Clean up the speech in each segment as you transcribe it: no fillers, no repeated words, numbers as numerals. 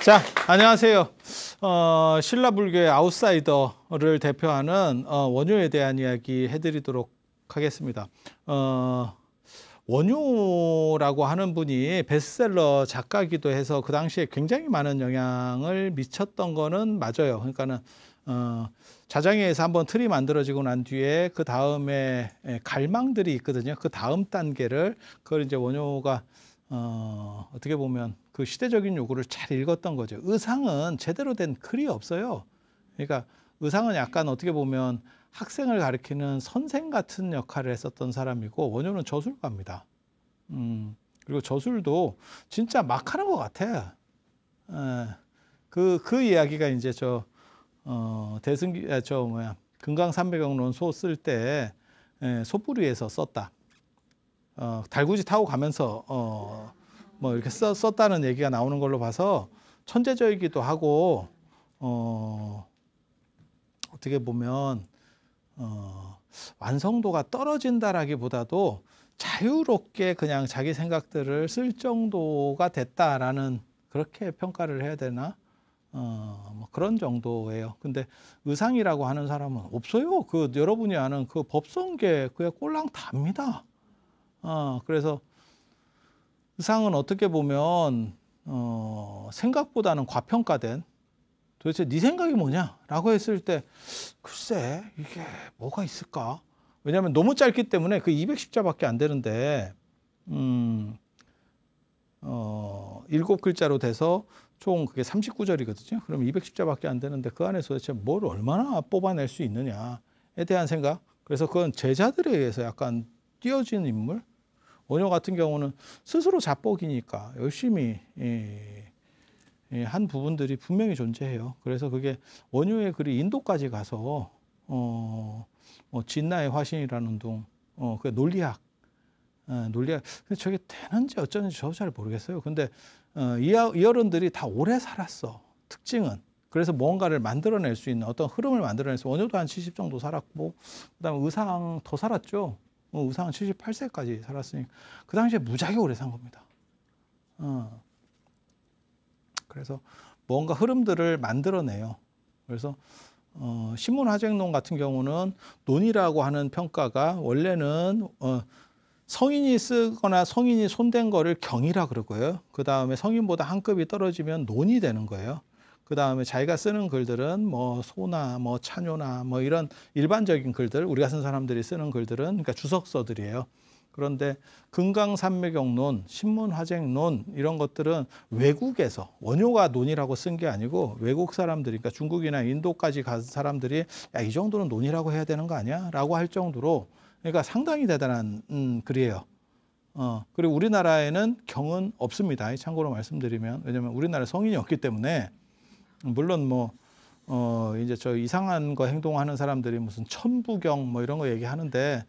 자, 안녕하세요. 신라불교의 아웃사이더를 대표하는 원효에 대한 이야기 해드리도록 하겠습니다. 원효라고 하는 분이 베스트셀러 작가기도 해서 그 당시에 굉장히 많은 영향을 미쳤던 거는 맞아요. 그러니까는 자장애에서 한번 틀이 만들어지고 난 뒤에 그 다음에 갈망들이 있거든요. 그 다음 단계를 그걸 이제 원효가 어떻게 보면 그 시대적인 요구를 잘 읽었던 거죠. 의상은 제대로 된 글이 없어요. 그러니까 의상은 약간 어떻게 보면 학생을 가리키는 선생 같은 역할을 했었던 사람이고, 원효는 저술가입니다. 그리고 저술도 진짜 막 하는 것 같아. 그 이야기가 이제 금강산배경론 소 쓸 때 소뿌리에서 썼다. 달구지 타고 가면서 뭐 이렇게 썼다는 얘기가 나오는 걸로 봐서 천재적이기도 하고, 어떻게 보면 완성도가 떨어진다라기보다도 자유롭게 그냥 자기 생각들을 쓸 정도가 됐다라는, 그렇게 평가를 해야 되나? 뭐 그런 정도예요. 근데 의상이라고 하는 사람은 없어요. 그 여러분이 아는 그 법성계 그냥 꼴랑 답니다. 그래서 의상은 어떻게 보면 생각보다는 과평가된, 도대체 네 생각이 뭐냐라고 했을 때 글쎄 이게 뭐가 있을까? 왜냐하면 너무 짧기 때문에 그 210자밖에 안 되는데 7글자로 돼서 총 그게 39절이거든요. 그럼 210자밖에 안 되는데 그 안에서 도대체 뭘 얼마나 뽑아낼 수 있느냐에 대한 생각. 그래서 그건 제자들에 의해서 약간 띄어진 인물. 원효 같은 경우는 스스로 자뻑이니까 열심히 한 부분들이 분명히 존재해요. 그래서 그게 원효의 글이 인도까지 가서 뭐 진나의 화신이라는 둥, 그 논리학. 근데 저게 되는지 어쩌는지 저도 잘 모르겠어요. 근데 이 어른들이 다 오래 살았어. 특징은. 그래서 뭔가를 만들어낼 수 있는 어떤 흐름을 만들어내서, 원효도 한 70 정도 살았고, 그다음에 의상 더 살았죠. 의상은 78세까지 살았으니까 그 당시에 무지하게 오래 산 겁니다. 그래서 뭔가 흐름들을 만들어내요. 그래서 신문화쟁론 같은 경우는 논이라고 하는 평가가 원래는 성인이 쓰거나 성인이 손댄 거를 경이라 그러고요. 그 다음에 성인보다 한 급이 떨어지면 논이 되는 거예요. 그 다음에 자기가 쓰는 글들은 뭐 소나 뭐 찬요나 뭐 이런 일반적인 글들, 우리가 쓴 사람들이 쓰는 글들은 그러니까 주석서들이에요. 그런데 금강산매경론, 신문화쟁론 이런 것들은 외국에서, 원효가 논이라고 쓴 게 아니고 외국 사람들이, 그러니까 중국이나 인도까지 간 사람들이 야, 이 정도는 논이라고 해야 되는 거 아니야? 라고 할 정도로, 그러니까 상당히 대단한 글이에요. 그리고 우리나라에는 경은 없습니다. 참고로 말씀드리면, 왜냐하면 우리나라에 성인이 없기 때문에. 물론 뭐 이제 저 이상한 거 행동하는 사람들이 무슨 천부경 뭐 이런 거 얘기하는데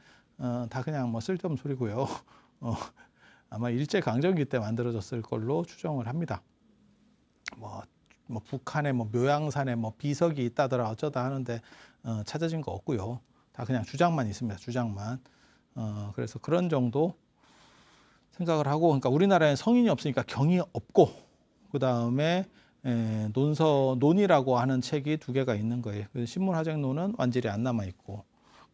다 그냥 뭐 쓸데없는 소리고요. 아마 일제 강점기 때 만들어졌을 걸로 추정을 합니다. 뭐 북한에 뭐 묘양산에 뭐 비석이 있다더라 어쩌다 하는데 찾아진 거 없고요. 다 그냥 주장만 있습니다. 주장만. 그래서 그런 정도 생각을 하고, 그러니까 우리나라에 성인이 없으니까 경이 없고, 그 다음에 논이라고 하는 책이 2개가 있는 거예요. 신문화쟁론은 완전히 안 남아 있고,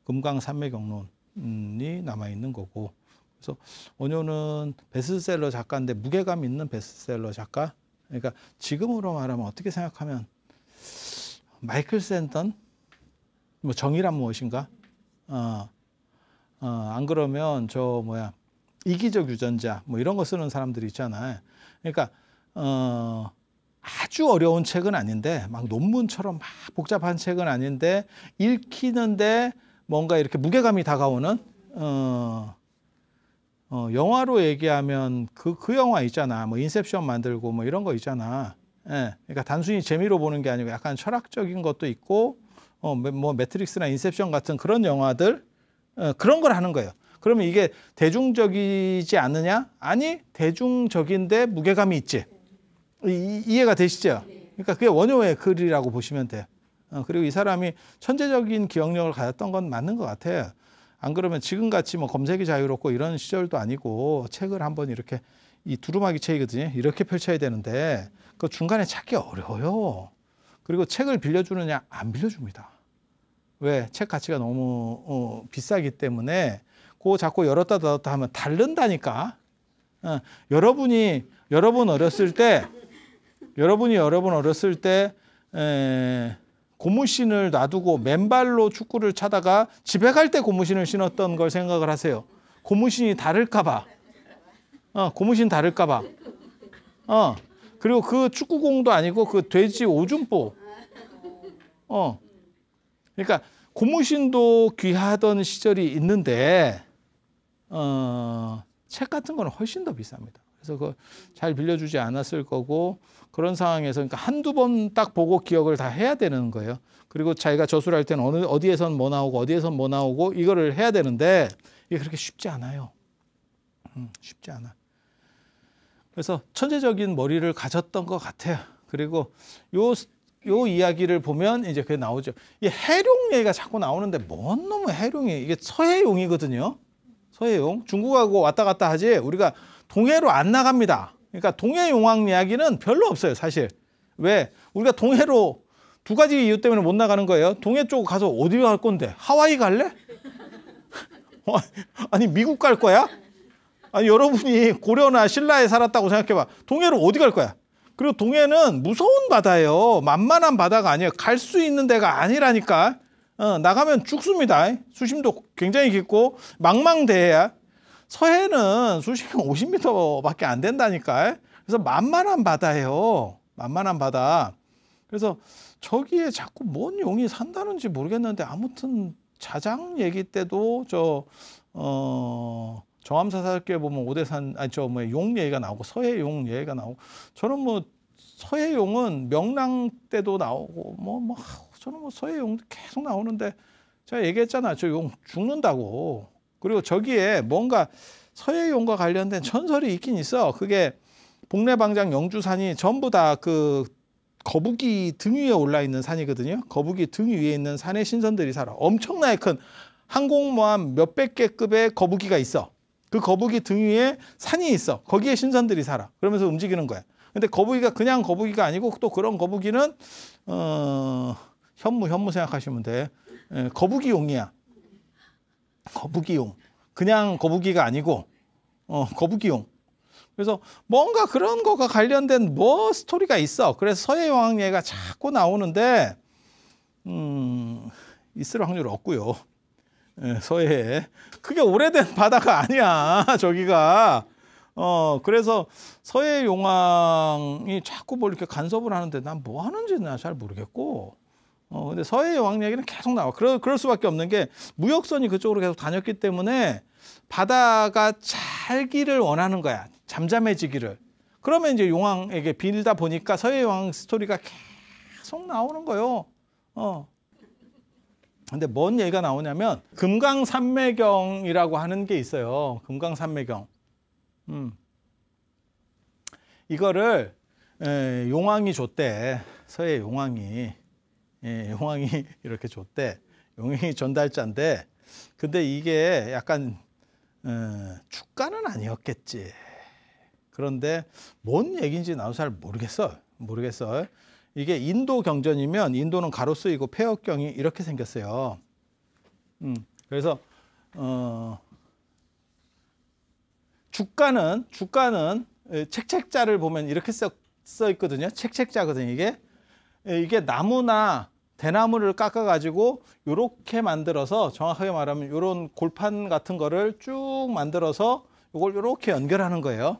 금강산매경론이 남아 있는 거고. 그래서 원효는 베스트셀러 작가인데 무게감 있는 베스트셀러 작가. 그러니까 지금으로 말하면 어떻게 생각하면 마이클 샌던, 뭐 정의란 무엇인가? 안 그러면 이기적 유전자 뭐 이런 거 쓰는 사람들이 있잖아요. 그러니까 아주 어려운 책은 아닌데, 막 논문처럼 막 복잡한 책은 아닌데 읽히는데 뭔가 이렇게 무게감이 다가오는, 영화로 얘기하면 그 영화 있잖아. 뭐 인셉션 만들고 뭐 이런 거 있잖아. 예. 그러니까 단순히 재미로 보는 게 아니고 약간 철학적인 것도 있고, 뭐 매트릭스나 인셉션 같은 그런 영화들, 그런 걸 하는 거예요. 그러면 이게 대중적이지 않느냐? 아니, 대중적인데 무게감이 있지. 이해가 되시죠? 그러니까 그게 원효의 글이라고 보시면 돼요. 그리고 이 사람이 천재적인 기억력을 가졌던 건 맞는 것 같아요. 안 그러면 지금같이 뭐 검색이 자유롭고 이런 시절도 아니고 책을 한번 이렇게 이 두루마기 책이거든요. 이렇게 펼쳐야 되는데 그 중간에 찾기 어려워요. 그리고 책을 빌려주느냐? 안 빌려줍니다. 왜? 책 가치가 너무 비싸기 때문에 그거 자꾸 열었다 닫았다 하면 닳는다니까. 여러분 어렸을 때 고무신을 놔두고 맨발로 축구를 차다가 집에 갈 때 고무신을 신었던 걸 생각을 하세요. 고무신이 다를까 봐. 고무신 다를까 봐. 그리고 그 축구공도 아니고 그 돼지 오줌보. 그러니까 고무신도 귀하던 시절이 있는데 책 같은 거는 훨씬 더 비쌉니다. 그래서 그거 잘 빌려주지 않았을 거고 그런 상황에서 그러니까 한두 번 딱 보고 기억을 다 해야 되는 거예요. 그리고 자기가 저술을 할 때는 어디에선 뭐 나오고 어디에선 뭐 나오고 이거를 해야 되는데 이게 그렇게 쉽지 않아요. 쉽지 않아. 그래서 천재적인 머리를 가졌던 것 같아요. 그리고 요 이야기를 보면 이제 그게 나오죠. 이 해룡 얘기가 자꾸 나오는데 뭔 놈의 해룡이 이게 서해용이거든요. 서해용. 중국하고 왔다 갔다 하지 우리가 동해로 안 나갑니다. 그러니까 동해용왕 이야기는 별로 없어요, 사실. 왜? 우리가 동해로 두 가지 이유 때문에 못 나가는 거예요. 동해 쪽 가서 어디로 갈 건데? 하와이 갈래? 아니 미국 갈 거야? 아니 여러분이 고려나 신라에 살았다고 생각해봐. 동해로 어디 갈 거야? 그리고 동해는 무서운 바다예요. 만만한 바다가 아니에요. 갈 수 있는 데가 아니라니까. 나가면 죽습니다. 수심도 굉장히 깊고 망망대해야. 서해는 수심이 50m밖에 안 된다니까. 그래서 만만한 바다예요. 만만한 바다. 그래서 저기에 자꾸 뭔 용이 산다는지 모르겠는데 아무튼 자장 얘기 때도 정암사살교에 보면 오대산 용 얘기가 나오고 서해용 얘기가 나오고 저는 뭐 서해용은 명랑 때도 나오고 저는 뭐 서해용도 계속 나오는데 제가 얘기했잖아. 저 용 죽는다고. 그리고 저기에 뭔가 서해용과 관련된 전설이 있긴 있어. 그게 복례방장 영주산이 전부 다 그 거북이 등 위에 올라 있는 산이거든요. 거북이 등 위에 있는 산에 신선들이 살아. 엄청나게 큰 항공모함 몇백 개 급의 거북이가 있어. 그 거북이 등 위에 산이 있어. 거기에 신선들이 살아. 그러면서 움직이는 거야. 근데 거북이가 그냥 거북이가 아니고 또 그런 거북이는 현무 생각하시면 돼. 거북이용이야. 거북이용. 그냥 거북이가 아니고 거북이용. 그래서 뭔가 그런 거가 관련된 스토리가 있어. 그래서 서해왕 얘가 자꾸 나오는데 있을 확률은 없고요. 서해에. 그게 오래된 바다가 아니야. 저기가. 그래서 서해용왕이 자꾸 뭘 이렇게 간섭을 하는데 난 뭐 하는지 난 잘 모르겠고. 근데 서해왕 얘기는 계속 나와. 그럴 수밖에 없는 게 무역선이 그쪽으로 계속 다녔기 때문에 바다가 살기를 원하는 거야. 잠잠해지기를. 그러면 이제 용왕에게 빌다 보니까 서해왕 스토리가 계속 나오는 거예요. 근데 뭔 얘기가 나오냐면 금강산매경이라고 하는 게 있어요. 금강산매경. 이거를 용왕이 줬대. 서해 용왕이. 용왕이 이렇게 줬대. 용왕이 전달자인데 근데 이게 약간 축가는 아니었겠지. 그런데 뭔 얘기인지 나도 잘 모르겠어. 이게 인도 경전이면 인도는 가로 쓰이고 폐역경이 이렇게 생겼어요. 그래서 주가는 책자를 보면 이렇게 써 있거든요. 책자거든요. 이게 나무나 대나무를 깎아 가지고 이렇게 만들어서 정확하게 말하면 이런 골판 같은 거를 쭉 만들어서 이걸 이렇게 연결하는 거예요.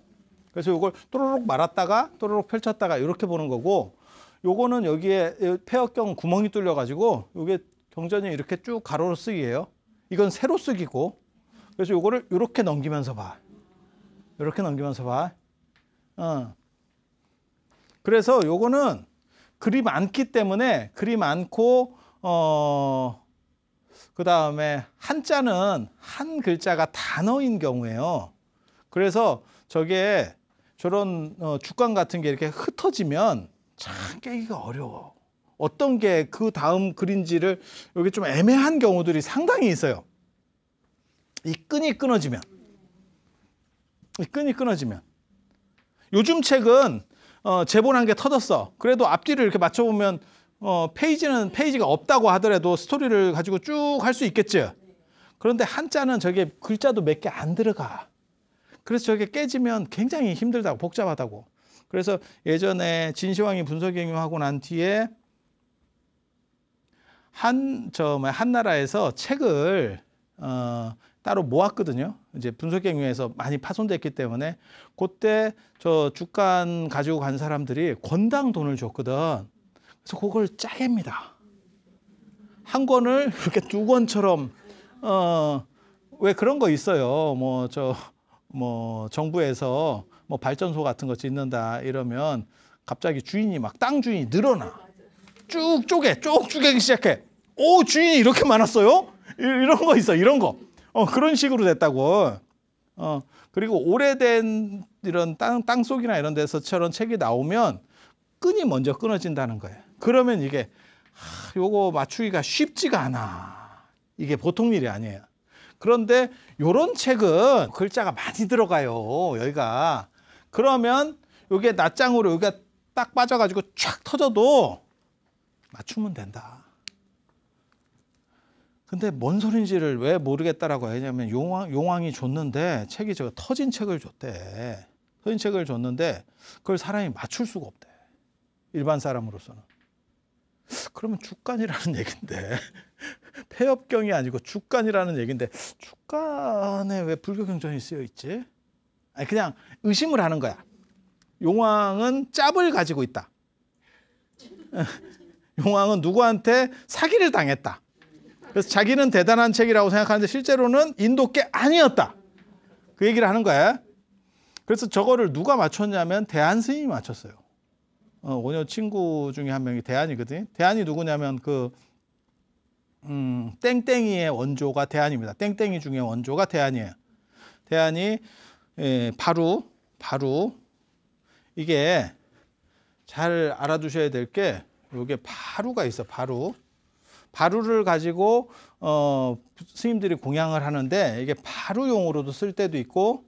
그래서 이걸 또로록 말았다가 또로록 펼쳤다가 이렇게 보는 거고, 요거는 여기에 폐역경 구멍이 뚫려 가지고 이게 경전이 이렇게 쭉 가로로 쓰기예요. 이건 세로 쓰기고, 그래서 요거를 이렇게 넘기면서 봐. 이렇게 넘기면서 봐. 그래서 요거는 글이 많기 때문에 글이 많고 그 다음에 한자는 한 글자가 단어인 경우에요. 그래서 저게 저런 주관 같은 게 이렇게 흩어지면 참 깨기가 어려워. 어떤 게 그 다음 글인지를 여기 좀 애매한 경우들이 상당히 있어요. 이 끈이 끊어지면. 요즘 책은 제본 게 터졌어. 그래도 앞뒤를 이렇게 맞춰보면 페이지가 없다고 하더라도 스토리를 가지고 쭉 할 수 있겠지. 그런데 한자는 저게 글자도 몇 개 안 들어가. 그래서 저게 깨지면 굉장히 힘들다고, 복잡하다고. 그래서 예전에 진시황이 분석행위하고 난 뒤에 한나라에서 책을 따로 모았거든요. 이제 분석행위에서 많이 파손됐기 때문에 그때 저 주간 가지고 간 사람들이 권당 돈을 줬거든. 그래서 그걸 짜깁니다. 한 권을 이렇게 두 권처럼 왜 그런 거 있어요. 정부에서 발전소 같은 거 짓는다 이러면 갑자기 주인이 막 땅 주인이 늘어나. 쭉 쪼개기 시작해. 오, 주인이 이렇게 많았어요? 이런 거 있어, 이런 거. 그런 식으로 됐다고. 그리고 오래된 이런 땅속이나 이런 데서처럼 책이 나오면 끈이 먼저 끊어진다는 거예요. 그러면 이게 요거 맞추기가 쉽지가 않아. 이게 보통 일이 아니에요. 그런데 요런 책은 글자가 많이 들어가요, 여기가. 그러면 요게 낱장으로 여기가 딱 빠져가지고 촥 터져도 맞추면 된다. 근데 뭔 소린지를 왜 모르겠다라고 하냐면 용왕이 줬는데 책이 터진 책을 줬대. 터진 책을 줬는데 그걸 사람이 맞출 수가 없대. 일반 사람으로서는. 그러면 주간이라는 얘긴데 폐업경이 아니고 주간이라는 얘긴데 주간에 왜 불교경전이 쓰여 있지? 아니 그냥 의심을 하는 거야. 용왕은 짭을 가지고 있다. 용왕은 누구한테 사기를 당했다. 그래서 자기는 대단한 책이라고 생각하는데 실제로는 인도께 아니었다. 그 얘기를 하는 거야. 그래서 저거를 누가 맞췄냐면 대한 스님이 맞췄어요. 원효 친구 중에 한 명이 대한이거든요. 대한이 누구냐면 땡땡이의 원조가 대한입니다. 땡땡이 중에 원조가 대한이에요. 대한이 바루 이게 잘 알아두셔야 될 게 요게 바루가 있어. 바루를 가지고 스님들이 공양을 하는데 이게 바루용으로도 쓸 때도 있고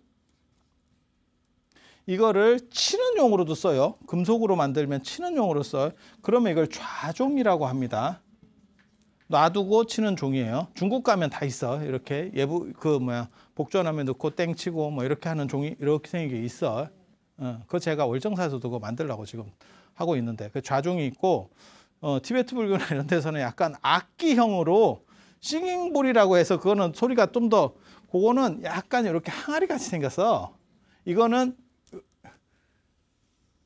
이거를 치는 용으로도 써요. 금속으로 만들면 치는 용으로 써요. 그러면 이걸 좌종이라고 합니다. 놔두고 치는 종이에요. 중국 가면 다 있어. 이렇게 복전하면 넣고 땡 치고 이렇게 하는 종이 이렇게 생긴 게 있어. 그거 제가 월정사에서도 그거 만들려고 지금 하고 있는데 그 좌종이 있고 티베트 불교나 이런 데서는 약간 악기형으로 싱잉볼이라고 해서 그거는 소리가 좀 더 그거는 약간 이렇게 항아리 같이 생겼어. 이거는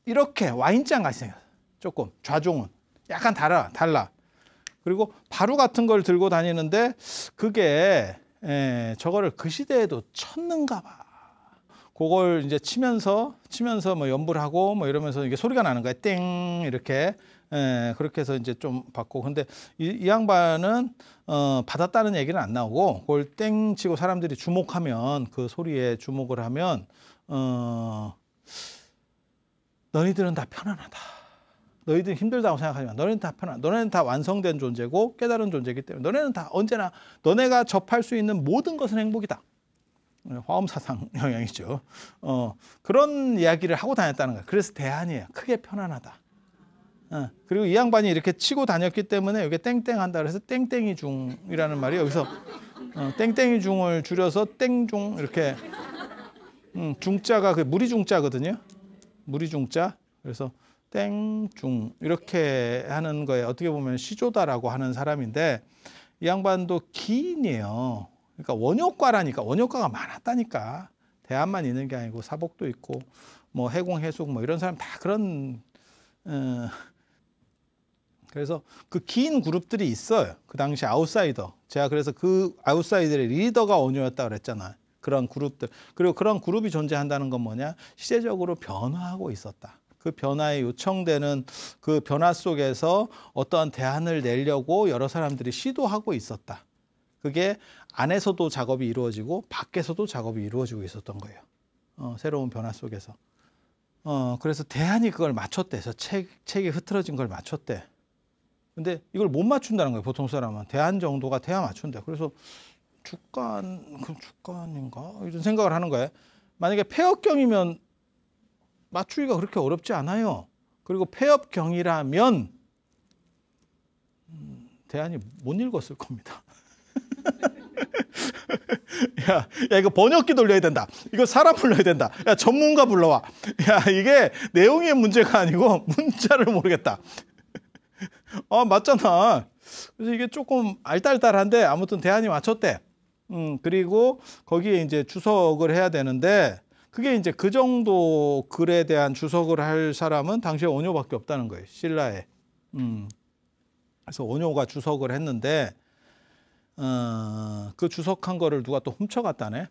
이렇게 와인잔 같이 생겼어. 조금 좌종은 약간 달라. 그리고 바루 같은 걸 들고 다니는데 그게 저거를 그 시대에도 쳤는가 봐. 그걸 이제 치면서 연부를 하고 이러면서 이게 소리가 나는 거야. 땡 이렇게. 그렇게 해서 이제 좀 받고. 근데 이 양반은 받았다는 얘기는 안 나오고 그걸 땡 치고 사람들이 주목하면 그 소리에 주목을 하면 너희들은 다 편안하다. 너희들 힘들다고 생각하지만 너네는 다 편안하다. 너네는 다 완성된 존재고 깨달은 존재이기 때문에 너네는 다 언제나 너네가 접할 수 있는 모든 것은 행복이다. 화엄사상 영향이죠. 그런 이야기를 하고 다녔다는 거예요. 그래서 대안이에요. 크게 편안하다. 그리고 이 양반이 이렇게 치고 다녔기 때문에 여기 땡땡한다 그래서 땡땡이 중이라는 말이 여기서 땡땡이 중을 줄여서 땡중 이렇게 중자가 그 무리중자거든요. 무리중자. 그래서 땡중 이렇게 하는 거에 어떻게 보면 시조다라고 하는 사람인데 이 양반도 기인이에요. 그러니까 원효과라니까 원효과가 많았다니까. 대안만 있는 게 아니고 사복도 있고 해공 해숙 이런 사람 다 그런 그래서 그 긴 그룹들이 있어요. 그 당시 아웃사이더. 제가 그래서 그 아웃사이더의 리더가 원효였다 그랬잖아요. 그런 그룹들. 그리고 그런 그룹이 존재한다는 건 뭐냐? 시대적으로 변화하고 있었다. 그 변화에 요청되는 그 변화 속에서 어떠한 대안을 내려고 여러 사람들이 시도하고 있었다. 그게 안에서도 작업이 이루어지고 밖에서도 작업이 이루어지고 있었던 거예요. 새로운 변화 속에서. 그래서 대안이 그걸 맞췄대. 그래서 책이 흐트러진 걸 맞췄대. 근데 이걸 못 맞춘다는 거예요. 보통 사람은. 대안 정도가 돼야 맞춘대. 그래서 주간인가? 이런 생각을 하는 거예요. 만약에 폐역경이면 맞추기가 그렇게 어렵지 않아요. 그리고 폐업경이라면 대안이 못 읽었을 겁니다. 야, 이거 번역기 돌려야 된다. 이거 사람 불러야 된다. 야, 전문가 불러와. 야, 이게 내용의 문제가 아니고 문자를 모르겠다. 맞잖아. 그래서 이게 조금 알딸딸한데 아무튼 대안이 맞췄대. 그리고 거기에 이제 주석을 해야 되는데 그게 이제 그 정도 글에 대한 주석을 할 사람은 당시에 원효밖에 없다는 거예요. 신라에. 그래서 원효가 주석을 했는데 그 주석한 거를 누가 또 훔쳐갔다네.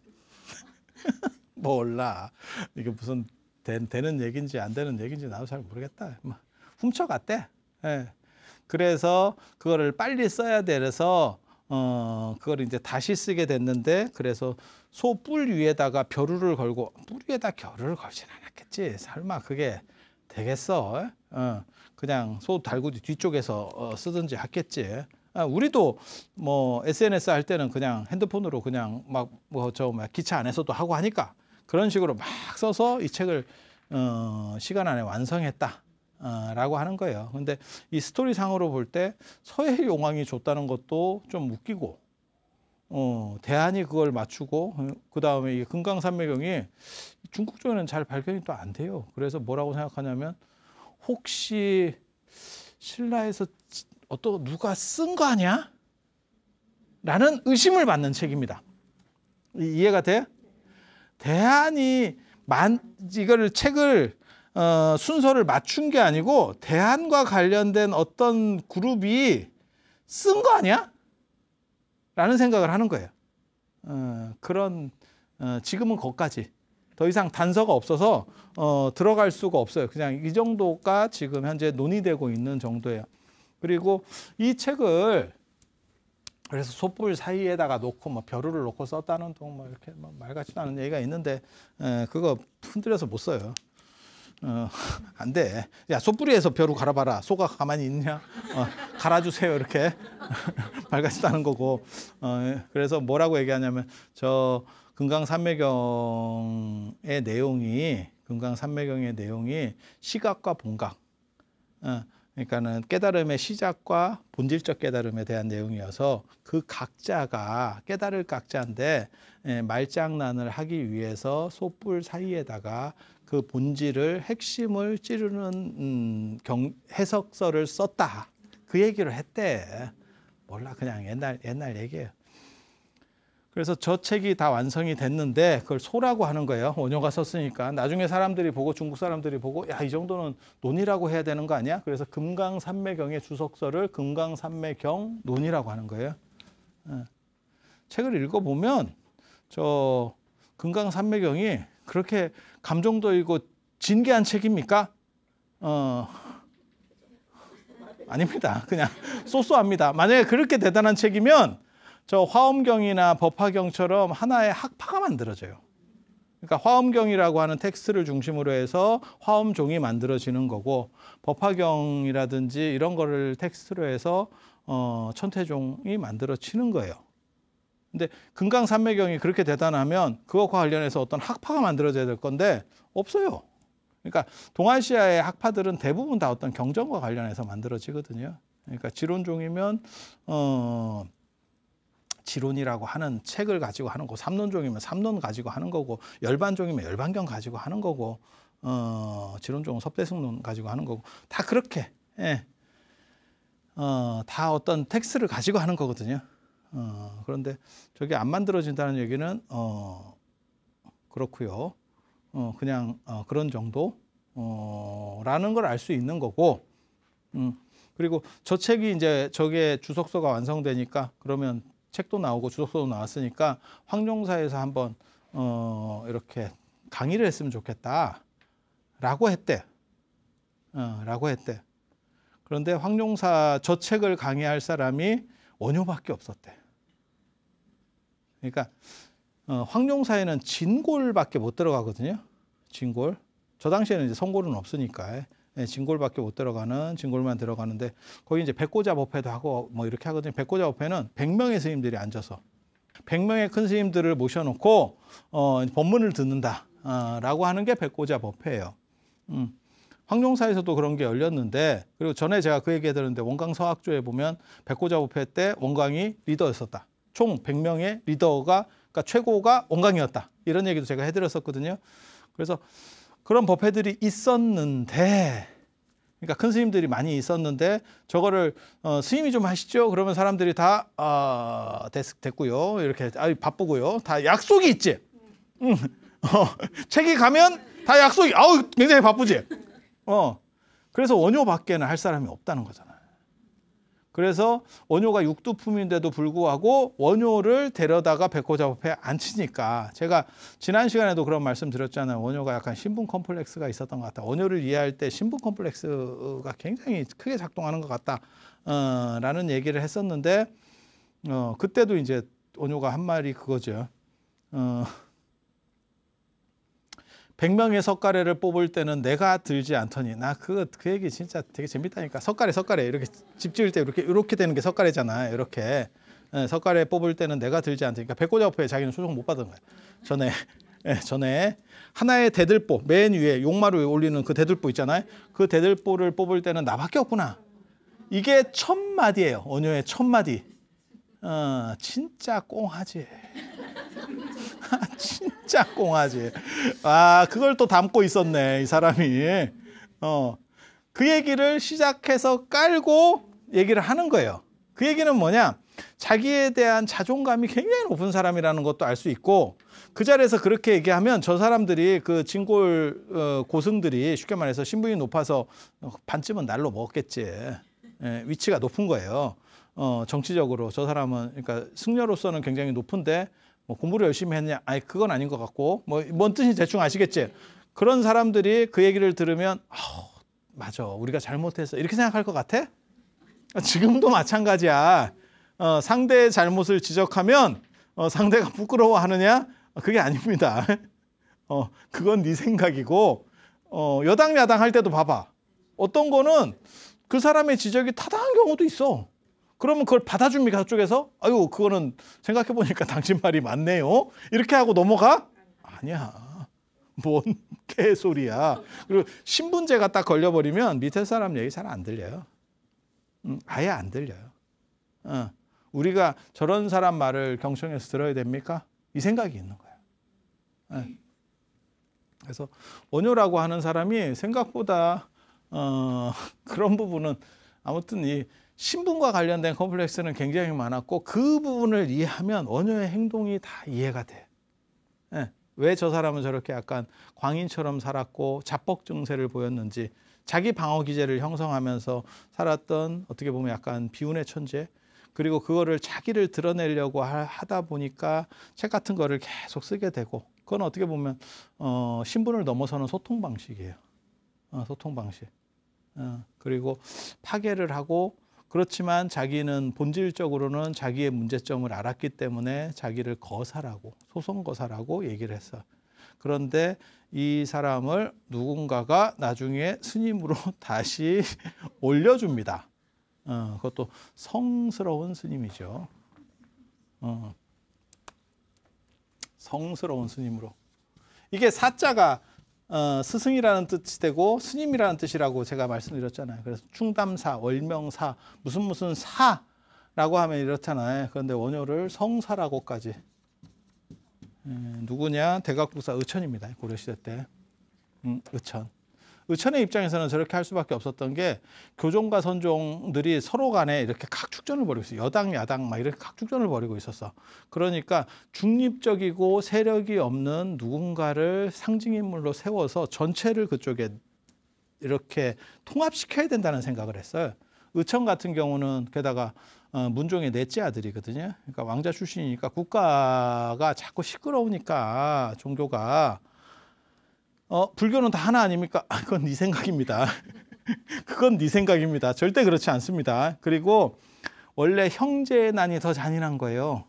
몰라. 이게 무슨 되는 얘기인지 안 되는 얘기인지 나도 잘 모르겠다. 훔쳐갔대. 예. 그래서 그거를 빨리 써야 돼서 그걸 이제 다시 쓰게 됐는데 그래서 소 뿔 위에다가 벼루를 걸고 뿔 위에다 겨루를 걸진 않았겠지. 설마 그게 되겠어? 그냥 소 달구지 뒤쪽에서 쓰든지 했겠지. 우리도 뭐 SNS 할 때는 그냥 핸드폰으로 그냥 막 기차 안에서도 하고 하니까 그런 식으로 막 써서 이 책을 시간 안에 완성했다. 라고 하는 거예요. 근데 이 스토리상으로 볼 때 서해용왕이 줬다는 것도 좀 웃기고, 대안이 그걸 맞추고, 그 다음에 이 금강산매경이 중국 쪽에는 잘 발견이 또 안 돼요. 그래서 뭐라고 생각하냐면, 혹시 신라에서 누가 쓴 거 아니야? 라는 의심을 받는 책입니다. 이해가 돼? 대안이 이거를 책을 순서를 맞춘 게 아니고 대안과 관련된 어떤 그룹이 쓴 거 아니야? 라는 생각을 하는 거예요. 지금은 거기까지. 더 이상 단서가 없어서 들어갈 수가 없어요. 그냥 이 정도가 지금 현재 논의되고 있는 정도예요. 그리고 이 책을 그래서 솥불 사이에다가 놓고 뭐 벼루를 놓고 썼다는 뭐 이렇게 말 같지도 않은 얘기가 있는데 그거 흔들려서 못 써요. 안 돼. 야, 솥불이에서 벼루 갈아봐라. 소가 가만히 있냐? 갈아주세요. 이렇게 말 같지도 않은 거고. 그래서 뭐라고 얘기하냐면 저 금강산매경의 내용이 시각과 본각. 그러니까는 깨달음의 시작과 본질적 깨달음에 대한 내용이어서 그 각자가 깨달을 각자인데 말장난을 하기 위해서 솥불 사이에다가 그 본질을 핵심을 찌르는 해석서를 썼다. 그 얘기를 했대. 몰라 그냥 옛날 얘기예요. 그래서 저 책이 다 완성이 됐는데 그걸 소라고 하는 거예요. 원효가 썼으니까. 나중에 사람들이 보고 중국 사람들이 보고 야, 이 정도는 논이라고 해야 되는 거 아니야? 그래서 금강산매경의 주석서를 금강산매경 논이라고 하는 거예요. 책을 읽어보면 저 금강산매경이 그렇게 감정도이고 진귀한 책입니까? 아닙니다. 그냥 쏘쏘합니다. 만약에 그렇게 대단한 책이면 저 화엄경이나 법화경처럼 하나의 학파가 만들어져요. 그러니까 화엄경이라고 하는 텍스트를 중심으로 해서 화엄종이 만들어지는 거고 법화경이라든지 이런 거를 텍스트로 해서 천태종이 만들어지는 거예요. 근데 금강산매경이 그렇게 대단하면 그것과 관련해서 어떤 학파가 만들어져야 될 건데 없어요. 그러니까 동아시아의 학파들은 대부분 다 어떤 경전과 관련해서 만들어지거든요. 그러니까 지론종이면 지론이라고 하는 책을 가지고 하는 거고, 삼론종이면 삼론 가지고 하는 거고, 열반종이면 열반경 가지고 하는 거고, 지론종은 섭대승론 가지고 하는 거고, 다 그렇게 다 어떤 텍스트를 가지고 하는 거거든요. 그런데 저게 안 만들어진다는 얘기는 그렇고요. 그냥 그런 정도라는 걸 알 수 있는 거고, 그리고 저 책이 이제 저게 주석서가 완성되니까 그러면 책도 나오고 주석서도 나왔으니까 황룡사에서 한번 이렇게 강의를 했으면 좋겠다라고 했대. 그런데 황룡사 저 책을 강의할 사람이 원효밖에 없었대. 그러니까 황룡사에는 진골밖에 못 들어가거든요. 진골. 저 당시에는 이제 성골은 없으니까 진골밖에 못 들어가는 진골만 들어가는데 거기 이제 백고자 법회도 하고 뭐 이렇게 하거든요. 백고자 법회는 100명의 스님들이 앉아서 100명의 큰 스님들을 모셔놓고 법문을 듣는다라고 하는 게 백고자 법회예요. 황룡사에서도 그런 게 열렸는데, 그리고 전에 제가 그 얘기 해드렸는데 원광서학조에 보면 백고자부패 때 원광이 리더였었다. 총 100명의 리더가, 그러니까 최고가 원광이었다. 이런 얘기도 제가 해드렸었거든요. 그래서 그런 법회들이 있었는데, 그러니까 큰 스님들이 많이 있었는데 저거를 스님이 좀 하시죠. 그러면 사람들이 다 됐고요. 이렇게 바쁘고요. 다 약속이 있지. 책이 가면 다 약속이 굉장히 바쁘지. 그래서 원효밖에는 할 사람이 없다는 거잖아요. 그래서 원효가 육두품인데도 불구하고 원효를 데려다가 백고자법회에 앉히니까, 제가 지난 시간에도 그런 말씀 드렸잖아요. 원효가 약간 신분 컴플렉스가 있었던 것 같다. 원효를 이해할 때 신분 컴플렉스가 굉장히 크게 작동하는 것 같다. 라는 얘기를 했었는데, 그때도 이제 원효가 한 말이 그거죠. 100명의 석가래를 뽑을 때는 내가 들지 않더니. 나 그 얘기 진짜 되게 재밌다니까. 석가래 이렇게 집 지을 때 이렇게 되는 게 석가래잖아요. 이렇게 석가래 뽑을 때는 내가 들지 않더니까. 백고자법회에 자기는 소송 못 받은 거예요. 전에 하나의 대들보, 맨 위에 용마루 위에 올리는 그 대들보 있잖아요. 그 대들보를 뽑을 때는 나밖에 없구나. 이게 1000마디예요. 원효의 1000마디. 진짜 꽁하지. 진짜 꽁하지. 그걸 또 담고 있었네, 이 사람이. 그 얘기를 시작해서 깔고 얘기를 하는 거예요. 그 얘기는 뭐냐? 자기에 대한 자존감이 굉장히 높은 사람이라는 것도 알 수 있고, 그 자리에서 그렇게 얘기하면 저 사람들이, 그 진골 고승들이 쉽게 말해서 신분이 높아서 반쯤은 날로 먹었겠지. 위치가 높은 거예요. 정치적으로 저 사람은, 그러니까 승려로서는 굉장히 높은데 뭐 공부를 열심히 했냐? 그건 아닌 것 같고, 뭔 뜻인지 대충 아시겠지? 그런 사람들이 그 얘기를 들으면 맞아, 우리가 잘못했어, 이렇게 생각할 것 같아? 지금도 마찬가지야. 상대의 잘못을 지적하면 상대가 부끄러워하느냐? 그게 아닙니다. 그건 네 생각이고, 여당 야당 할 때도 봐봐. 어떤 거는 그 사람의 지적이 타당한 경우도 있어. 그러면 그걸 받아줍니까, 저쪽에서? 그거는 생각해보니까 당신 말이 맞네요. 이렇게 하고 넘어가? 아니야. 뭔 개소리야. 그리고 신분제가 딱 걸려버리면 밑에 사람 얘기 잘 안 들려요. 아예 안 들려요. 우리가 저런 사람 말을 경청해서 들어야 됩니까? 이 생각이 있는 거예요. 그래서 원효라고 하는 사람이 생각보다 그런 부분은, 아무튼 이 신분과 관련된 컴플렉스는 굉장히 많았고, 그 부분을 이해하면 원효의 행동이 다 이해가 돼. 왜 저 사람은 저렇게 약간 광인처럼 살았고 자뻑 증세를 보였는지, 자기 방어 기제를 형성하면서 살았던, 어떻게 보면 약간 비운의 천재, 그리고 그거를 자기를 드러내려고 하다 보니까 책 같은 거를 계속 쓰게 되고, 그건 어떻게 보면 신분을 넘어서는 소통 방식이에요. 소통 방식. 그리고 파괴를 하고, 그렇지만 자기는 본질적으로는 자기의 문제점을 알았기 때문에 자기를 거사라고, 소송거사라고 얘기를 했어. 그런데 이 사람을 누군가가 나중에 스님으로 다시 올려줍니다. 그것도 성스러운 스님이죠. 성스러운 스님으로. 이게 사자가 스승이라는 뜻이 되고 스님이라는 뜻이라고 제가 말씀드렸잖아요. 그래서 충담사, 월명사, 무슨 사라고 하면 이렇잖아요. 그런데 원효를 성사라고까지. 누구냐? 대각국사 의천입니다. 고려시대 때. 의천. 의천의 입장에서는 저렇게 할 수밖에 없었던 게, 교종과 선종들이 서로 간에 이렇게 각축전을 벌이고 있어요. 여당, 야당 막 이렇게 각축전을 벌이고 있었어. 그러니까 중립적이고 세력이 없는 누군가를 상징인물로 세워서 전체를 그쪽에 이렇게 통합시켜야 된다는 생각을 했어요. 의천 같은 경우는 게다가 문종의 넷째 아들이거든요. 그러니까 왕자 출신이니까 국가가 자꾸 시끄러우니까 종교가, 불교는 다 하나 아닙니까? 그건 네 생각입니다. 그건 네 생각입니다. 절대 그렇지 않습니다. 그리고 원래 형제의 난이 더 잔인한 거예요.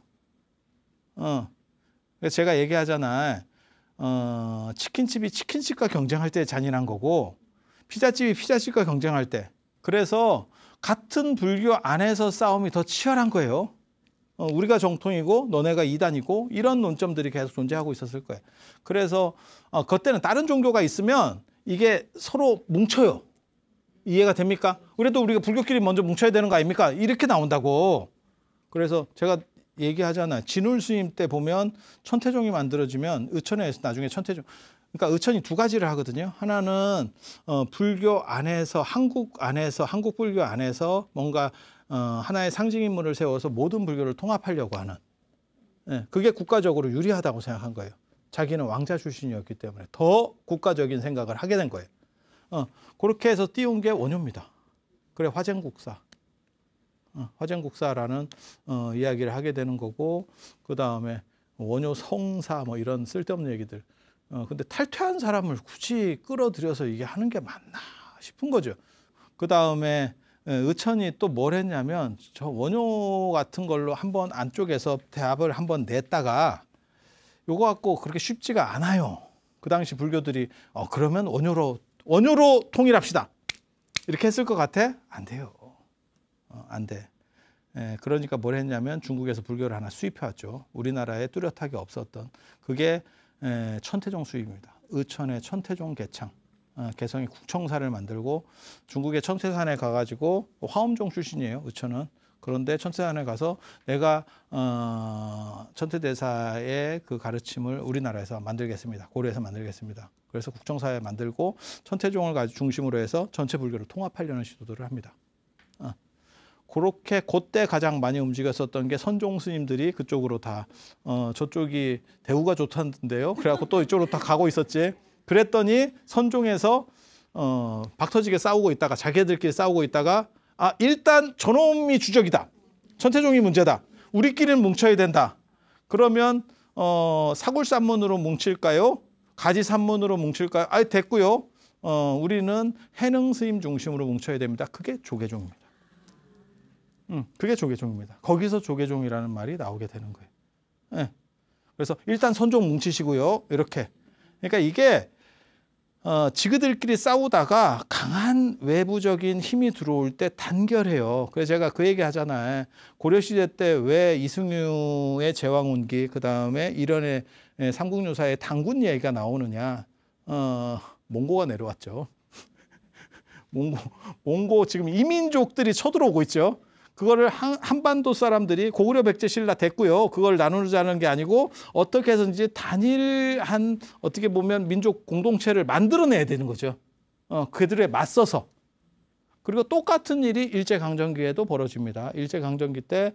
제가 얘기하잖아. 치킨집이 치킨집과 경쟁할 때 잔인한 거고, 피자집이 피자집과 경쟁할 때. 그래서 같은 불교 안에서 싸움이 더 치열한 거예요. 우리가 정통이고 너네가 이단이고, 이런 논점들이 계속 존재하고 있었을 거예요. 그래서 그때는 다른 종교가 있으면 이게 서로 뭉쳐요. 이해가 됩니까? 그래도 우리가 불교끼리 먼저 뭉쳐야 되는 거 아닙니까? 이렇게 나온다고. 그래서 제가 얘기하잖아요. 진울 스님 때 보면 천태종이 만들어지면 의천에서 나중에 천태종, 그러니까 의천이 두 가지를 하거든요. 하나는 불교 안에서 한국 불교 안에서 뭔가 하나의 상징 인물을 세워서 모든 불교를 통합하려고 하는, 그게 국가적으로 유리하다고 생각한 거예요. 자기는 왕자 출신이었기 때문에 더 국가적인 생각을 하게 된 거예요. 그렇게 해서 띄운 게 원효입니다. 그래 화쟁국사. 화쟁국사라는 이야기를 하게 되는 거고, 그 다음에 원효 성사 뭐 이런 쓸데없는 얘기들. 근데 탈퇴한 사람을 굳이 끌어들여서 이게 하는 게 맞나 싶은 거죠. 그 다음에 의천이 또 뭘 했냐면 저 원효 같은 걸로 한번 안쪽에서 대합을 한번 냈다가 요거 갖고 그렇게 쉽지가 않아요. 그 당시 불교들이 그러면 원효로 통일합시다. 이렇게 했을 것 같아? 안 돼요. 안 돼. 그러니까 뭘 했냐면 중국에서 불교를 하나 수입해 왔죠. 우리나라에 뚜렷하게 없었던. 그게 천태종 수입입니다. 의천의 천태종 개창. 개성이 국청사를 만들고 중국의 천태산에 가가지고 화엄종 출신이에요. 의천은. 그런데 천태산에 가서 내가 천태대사의 그 가르침을 우리나라에서 만들겠습니다. 고려에서 만들겠습니다. 그래서 국정사에 만들고 천태종을 중심으로 해서 전체 불교를 통합하려는 시도들을 합니다. 그렇게 그때 가장 많이 움직였었던 게 선종 스님들이 그쪽으로 다 저쪽이 대우가 좋다는데요. 그래갖고 또 이쪽으로 다 가고 있었지. 그랬더니 선종에서 박터지게 싸우고 있다가 자기들끼리 싸우고 있다가 일단 저놈이 주적이다. 천태종이 문제다. 우리끼리는 뭉쳐야 된다. 그러면 사굴산문으로 뭉칠까요? 가지산문으로 뭉칠까요? 됐고요. 우리는 해능 스님 중심으로 뭉쳐야 됩니다. 그게 조계종입니다. 그게 조계종입니다. 거기서 조계종이라는 말이 나오게 되는 거예요. 네. 그래서 일단 선종 뭉치시고요. 이렇게. 그러니까 이게 지그들끼리 싸우다가 강한 외부적인 힘이 들어올 때 단결해요. 그래서 제가 그 얘기 하잖아요. 고려시대 때 왜 이승류의 제왕운기, 그 다음에 일원의 삼국유사의 단군 이야기가 나오느냐. 몽고가 내려왔죠. 몽고 지금 이민족들이 쳐들어오고 있죠. 그거를 한반도 사람들이 고구려 백제 신라 됐고요. 그걸 나누자는 게 아니고 어떻게 해서든지 단일한 어떻게 보면 민족 공동체를 만들어내야 되는 거죠. 그들에 맞서서. 그리고 똑같은 일이 일제강점기에도 벌어집니다. 일제강점기 때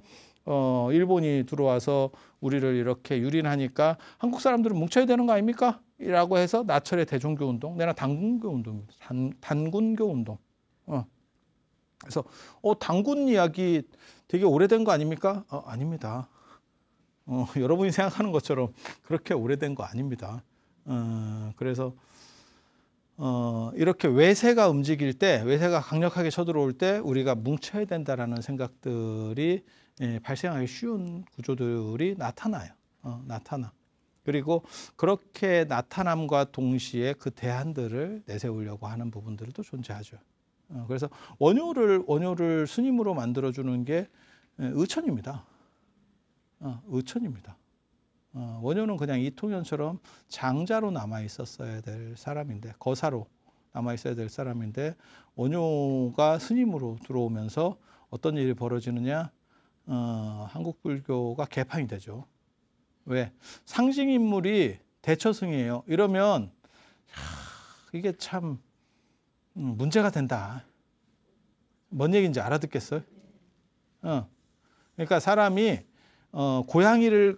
일본이 들어와서 우리를 이렇게 유린하니까 한국 사람들은 뭉쳐야 되는 거 아닙니까? 라고 해서 나철의 대종교 운동, 내가 단군교 운동입니다. 단군교 운동. 그래서 단군 이야기 되게 오래된 거 아닙니까? 아닙니다. 여러분이 생각하는 것처럼 그렇게 오래된 거 아닙니다. 그래서 이렇게 외세가 움직일 때, 외세가 강력하게 쳐들어올 때 우리가 뭉쳐야 된다라는 생각들이 발생하기 쉬운 구조들이 나타나요. 나타나. 그리고 그렇게 나타남과 동시에 그 대안들을 내세우려고 하는 부분들도 존재하죠. 그래서 원효를 스님으로 만들어주는 게 의천입니다. 의천입니다. 원효는 그냥 이통현처럼 장자로 남아 있었어야 될 사람인데, 거사로 남아 있어야 될 사람인데, 원효가 스님으로 들어오면서 어떤 일이 벌어지느냐? 한국 불교가 개판이 되죠. 왜? 상징 인물이 대처승이에요. 이러면 이게 참 문제가 된다. 뭔 얘기인지 알아듣겠어요? 그러니까 사람이 호랑이를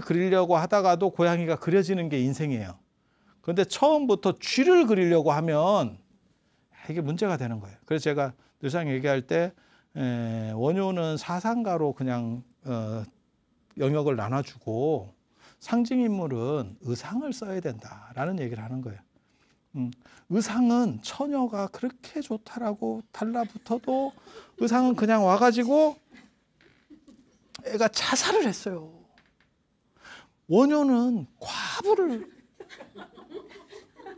그리려고 하다가도 고양이가 그려지는 게 인생이에요. 그런데 처음부터 쥐를 그리려고 하면 이게 문제가 되는 거예요. 그래서 제가 늘상 얘기할 때 원효는 사상가로 그냥 영역을 나눠주고 상징 인물은 의상을 써야 된다라는 얘기를 하는 거예요. 의상은 처녀가 그렇게 좋다라고 달라붙어도 의상은 그냥 와가지고 애가 자살을 했어요. 원효는 과부를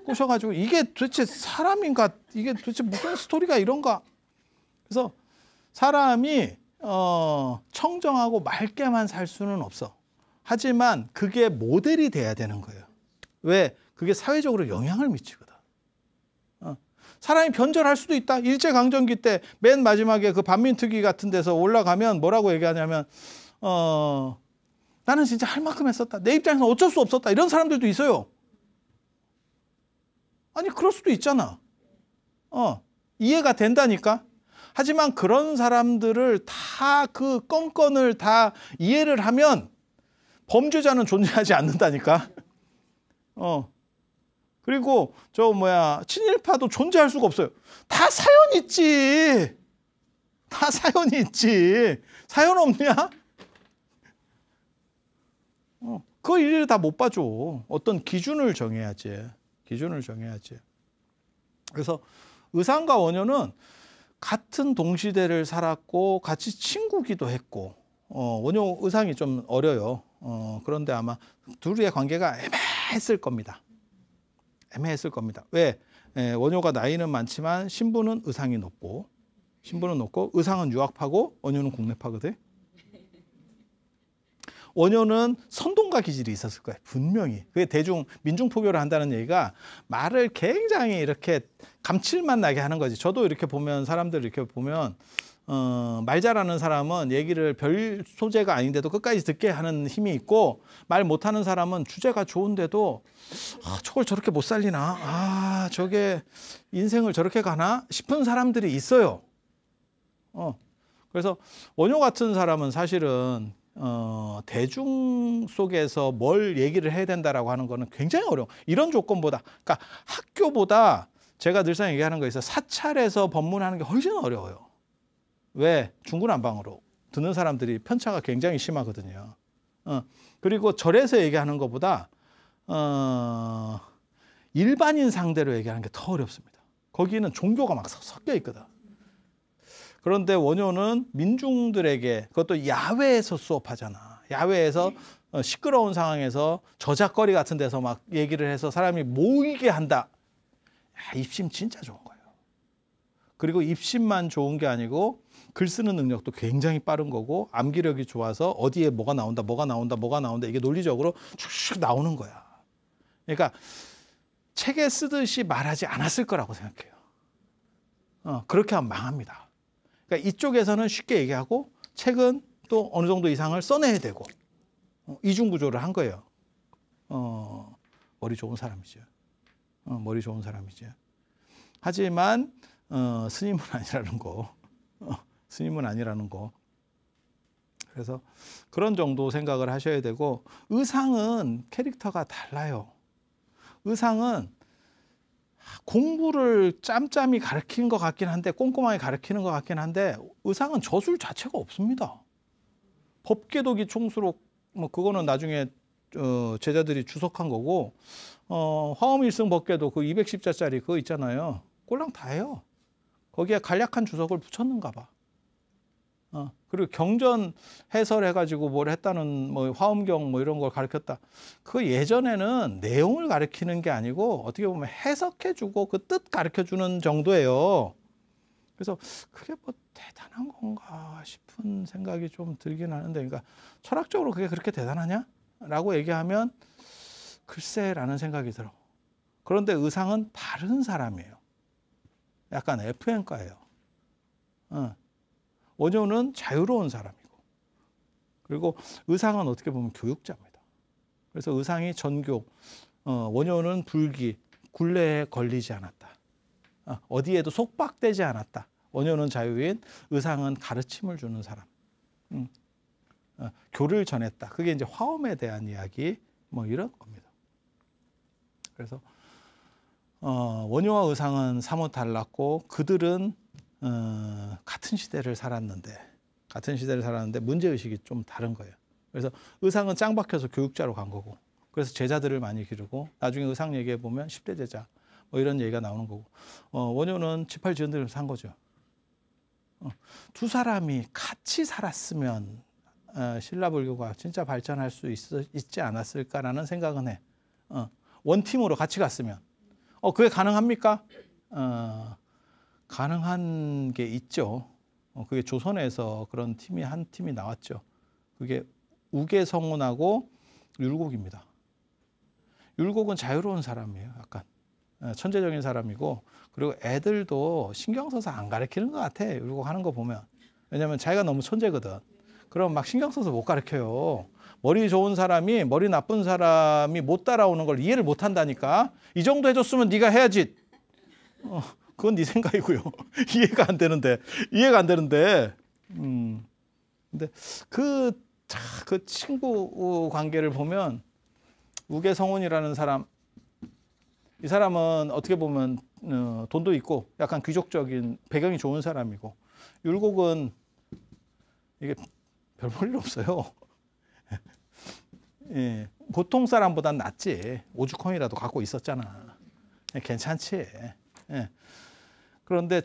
꼬셔가지고 이게 도대체 사람인가? 이게 도대체 무슨 스토리가 이런가? 그래서 사람이 청정하고 맑게만 살 수는 없어. 하지만 그게 모델이 돼야 되는 거예요. 왜? 그게 사회적으로 영향을 미치거든. 사람이 변절할 수도 있다. 일제강점기 때 맨 마지막에 그 반민특위 같은 데서 올라가면 뭐라고 얘기하냐면 나는 진짜 할 만큼 했었다. 내 입장에서 어쩔 수 없었다. 이런 사람들도 있어요. 아니 그럴 수도 있잖아. 이해가 된다니까. 하지만 그런 사람들을 다 그 건건을 다 이해를 하면 범죄자는 존재하지 않는다니까. 그리고 친일파도 존재할 수가 없어요. 다 사연이 있지. 다 사연이 있지. 사연 없냐? 그 일을 다 못 봐줘. 어떤 기준을 정해야지. 기준을 정해야지. 그래서 의상과 원효는 같은 동시대를 살았고 같이 친구기도 했고 원효 의상이 좀 어려요. 그런데 아마 둘의 관계가 애매했을 겁니다. 애매했을 겁니다. 왜? 원효가 나이는 많지만 신분은 의상이 높고 의상은 유학파고 원효는 국내파거든. 원효는 선동가 기질이 있었을 거예요. 분명히. 그게 민중 포교를 한다는 얘기가 말을 굉장히 이렇게 감칠맛 나게 하는 거지. 저도 이렇게 보면 사람들 이렇게 보면 말 잘하는 사람은 얘기를 별 소재가 아닌데도 끝까지 듣게 하는 힘이 있고 말 못하는 사람은 주제가 좋은데도 저걸 저렇게 못 살리나? 저게 인생을 저렇게 가나? 싶은 사람들이 있어요. 그래서 원효 같은 사람은 사실은 대중 속에서 뭘 얘기를 해야 된다라고 하는 거는 굉장히 어려워. 이런 조건보다, 그러니까 학교보다 제가 늘상 얘기하는 거 있어요. 사찰에서 법문하는 게 훨씬 어려워요. 왜? 중구난방으로 듣는 사람들이 편차가 굉장히 심하거든요. 그리고 절에서 얘기하는 것보다 일반인 상대로 얘기하는 게 더 어렵습니다. 거기는 종교가 막 섞여 있거든. 그런데 원효는 민중들에게, 그것도 야외에서 수업하잖아. 야외에서 시끄러운 상황에서 저작거리 같은 데서 막 얘기를 해서 사람이 모이게 한다. 입심 진짜 좋은 거예요. 그리고 입심만 좋은 게 아니고 글 쓰는 능력도 굉장히 빠른 거고 암기력이 좋아서 어디에 뭐가 나온다 이게 논리적으로 쭉 나오는 거야. 그러니까 책에 쓰듯이 말하지 않았을 거라고 생각해요. 그렇게 하면 망합니다. 그러니까 이쪽에서는 쉽게 얘기하고 책은 또 어느 정도 이상을 써내야 되고 이중 구조를 한 거예요. 머리 좋은 사람이죠. 머리 좋은 사람이죠. 하지만 스님은 아니라는 거. 스님은 아니라는 거. 그래서 그런 정도 생각을 하셔야 되고 의상은 캐릭터가 달라요. 의상은 공부를 짬짬이 가르치는 것 같긴 한데 꼼꼼하게 가르치는 것 같긴 한데 의상은 저술 자체가 없습니다. 법계도기 총수록 그거는 나중에 제자들이 주석한 거고 화엄일승 법계도 그 210자짜리 그거 있잖아요. 꼴랑 다 해요. 거기에 간략한 주석을 붙였는가 봐. 그리고 경전 해설해가지고 뭘 했다는 화엄경 이런 걸 가르쳤다. 그 예전에는 내용을 가르치는 게 아니고 어떻게 보면 해석해주고 그 뜻 가르쳐주는 정도예요. 그래서 그게 뭐 대단한 건가 싶은 생각이 좀 들긴 하는데, 그러니까 철학적으로 그게 그렇게 대단하냐? 라고 얘기하면 글쎄라는 생각이 들어. 그런데 의상은 다른 사람이에요. 약간 FN과예요. 원효는 자유로운 사람이고, 그리고 의상은 어떻게 보면 교육자입니다. 그래서 의상이 전교, 원효는 불기, 굴레에 걸리지 않았다. 어디에도 속박되지 않았다. 원효는 자유인, 의상은 가르침을 주는 사람. 교를 전했다. 그게 이제 화엄에 대한 이야기, 이런 겁니다. 그래서 원효와 의상은 사뭇 달랐고 그들은 같은 시대를 살았는데 문제의식이 좀 다른 거예요. 그래서 의상은 짱 박혀서 교육자로 간 거고, 그래서 제자들을 많이 기르고 나중에 의상 얘기해 보면 10대 제자 이런 얘기가 나오는 거고, 원효는 18지연들을 산 거죠. 두 사람이 같이 살았으면 신라불교가 진짜 발전할 수 있지 않았을까라는 생각은 해. 원팀으로 같이 갔으면. 그게 가능합니까? 가능한 게 있죠. 그게 조선에서 그런 한 팀이 나왔죠. 그게 우계성운하고 율곡입니다. 율곡은 자유로운 사람이에요. 약간 천재적인 사람이고, 그리고 애들도 신경 써서 안 가르치는 것 같아. 율곡 하는 거 보면. 왜냐면 자기가 너무 천재거든. 그럼 막 신경 써서 못 가르쳐요. 머리 좋은 사람이 머리 나쁜 사람이 못 따라오는 걸 이해를 못 한다니까. 이 정도 해줬으면 네가 해야지. 그건 네 생각이고요. 이해가 안 되는데. 근데 그 친구 관계를 보면 우계성운이라는 사람, 이 사람은 어떻게 보면 돈도 있고 약간 귀족적인 배경이 좋은 사람이고, 율곡은 이게 별 볼 일 없어요. 예, 보통 사람보단 낫지. 오죽헌이라도 갖고 있었잖아. 괜찮지. 예. 그런데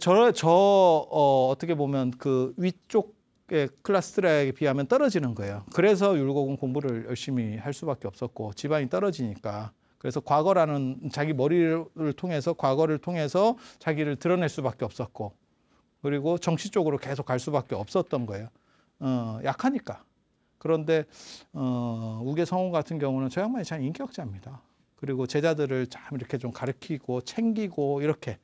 어떻게 보면 그 위쪽의 클래스들에 비하면 떨어지는 거예요. 그래서 율곡은 공부를 열심히 할 수밖에 없었고, 집안이 떨어지니까. 그래서 과거라는 자기 머리를 통해서, 과거를 통해서 자기를 드러낼 수밖에 없었고, 그리고 정치 쪽으로 계속 갈 수밖에 없었던 거예요. 약하니까. 그런데 우계성운 같은 경우는 저 양반이 참 인격자입니다. 그리고 제자들을 참 이렇게 좀 가르치고 챙기고, 이렇게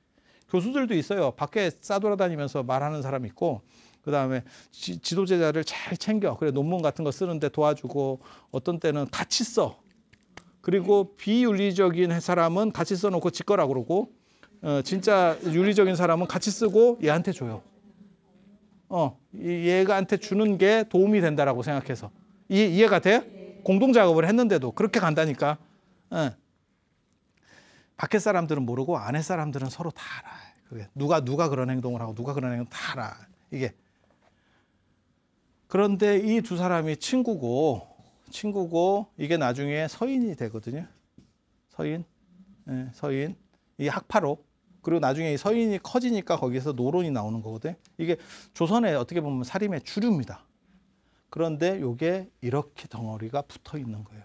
교수들도 있어요. 밖에 싸돌아다니면서 말하는 사람 있고, 그 다음에 지도 제자를 잘 챙겨. 그래, 논문 같은 거 쓰는데 도와주고, 어떤 때는 같이 써. 그리고 비윤리적인 사람은 같이 써놓고 지 거라 그러고, 진짜 윤리적인 사람은 같이 쓰고 얘한테 줘요. 얘가한테 주는 게 도움이 된다라고 생각해서. 이해가 돼? 공동 작업을 했는데도 그렇게 간다니까. 밖에 사람들은 모르고 안에 사람들은 서로 다 알아. 그게 누가 그런 행동을 하고 누가 그런 행동 다 알아. 이게. 그런데 이 두 사람이 친구고 이게 나중에 서인이 되거든요. 서인. 이 학파로. 그리고 나중에 이 서인이 커지니까 거기서 노론이 나오는 거거든. 이게 조선의 어떻게 보면 사림의 주류입니다. 그런데 이게 이렇게 덩어리가 붙어 있는 거예요.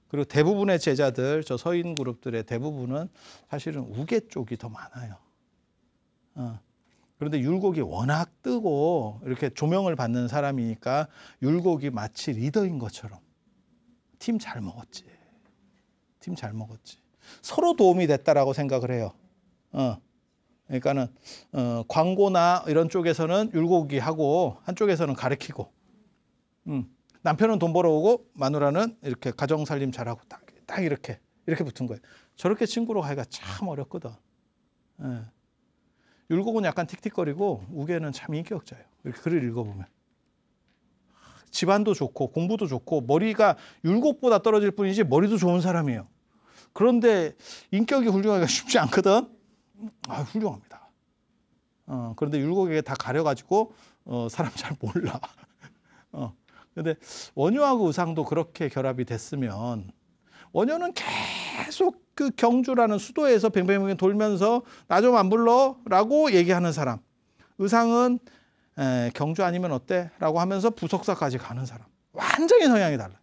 그리고 대부분의 제자들, 저 서인 그룹들의 대부분은 사실은 우계 쪽이 더 많아요. 그런데 율곡이 워낙 뜨고 이렇게 조명을 받는 사람이니까 율곡이 마치 리더인 것처럼 팀 잘 먹었지. 서로 도움이 됐다라고 생각을 해요. 그러니까는 광고나 이런 쪽에서는 율곡이 하고 한쪽에서는 가르치고, 남편은 돈 벌어오고 마누라는 이렇게 가정 살림 잘하고 딱 이렇게 붙은 거예요. 저렇게 친구로 가기가 참 어렵거든. 율곡은 약간 틱틱거리고 우계는 참 인격자예요. 이렇게 글을 읽어보면 집안도 좋고 공부도 좋고 머리가 율곡보다 떨어질 뿐이지 머리도 좋은 사람이에요. 그런데 인격이 훌륭하기가 쉽지 않거든. 훌륭합니다. 그런데 율곡에게 다 가려가지고 사람 잘 몰라. 근데 원효하고 의상도 그렇게 결합이 됐으면, 원효는 계속 그 경주라는 수도에서 뱅뱅뱅 돌면서 나 좀 안 불러라고 얘기하는 사람, 의상은 경주 아니면 어때? 라고 하면서 부석사까지 가는 사람. 완전히 성향이 달라.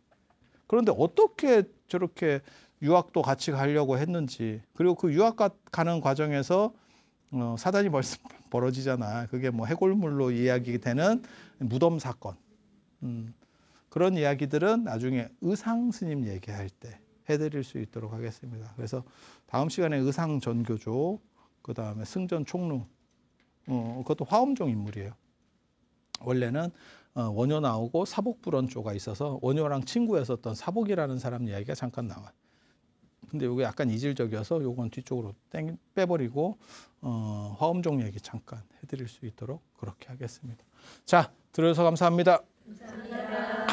그런데 어떻게 저렇게 유학도 같이 가려고 했는지, 그리고 그 유학 가는 과정에서 사단이 벌어지잖아. 그게 뭐 해골물로 이야기되는 무덤 사건. 그런 이야기들은 나중에 의상 스님 얘기할 때 해드릴 수 있도록 하겠습니다. 그래서 다음 시간에 의상 전교조, 그 다음에 승전 총루, 그것도 화엄종 인물이에요. 원래는 원효 나오고 사복불원조가 있어서 원효랑 친구였었던 사복이라는 사람 이야기가 잠깐 나와요. 근데 이게 약간 이질적이어서 요건 뒤쪽으로 빼버리고 화엄종 얘기 잠깐 해드릴 수 있도록 그렇게 하겠습니다. 자, 들어주셔서 감사합니다. 감사합니다.